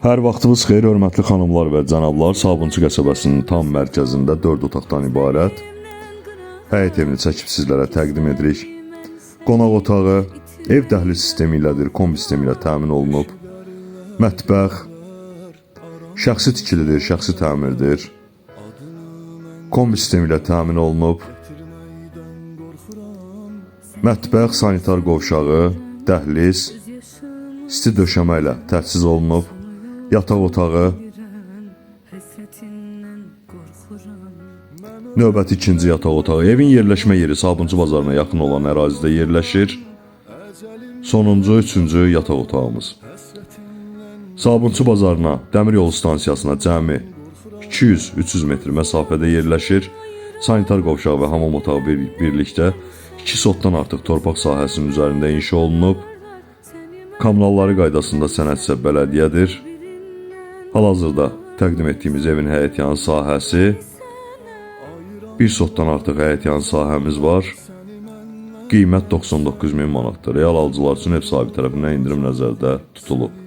Hər vaxtınız xeyir, hörmətli xanımlar və cənablar. Sabunçu qəsəbəsinin tam mərkəzində 4 otaqdan ibarət həyət evini çəkib sizlərə təqdim edirik. Qonaq otağı ev dəhliz sistemi ilədir, kombi sistemi ilə təmin olunub. Mətbəx şəxsi tikilidir, şəxsi təmirdir. Kombi sistemi ilə təmin olunub. Mətbəx, sanitar qovşağı, dəhliz, isti döşəmə ilə təchiz olunub. Yataq otağı, növbəti ikinci yataq otağı. Evin yerləşmə yeri Sabunçu bazarına yaxın olan ərazidə yerləşir. Sonuncu, üçüncü yataq otağımız. Sabunçu bazarına, dəmir yolu stansiyasına cəmi 200-300 metr məsafədə yerləşir. Sanitar qovşağı və hamam otağı birlikdə 2 sotdan artıq torpaq sahəsinin üzərində inşa olunub. Kommunalları qaydasında sənədsə bələdiyyədir. Hal-hazırda təqdim etdiyimiz evin həyətyanı sahəsi, bir sotdan artıq həyətyanı sahəmiz var. Qiymət 99.000 manatdır. Real alıcılar üçün ev sahibi tərəfindən indirim nəzərdə tutulub.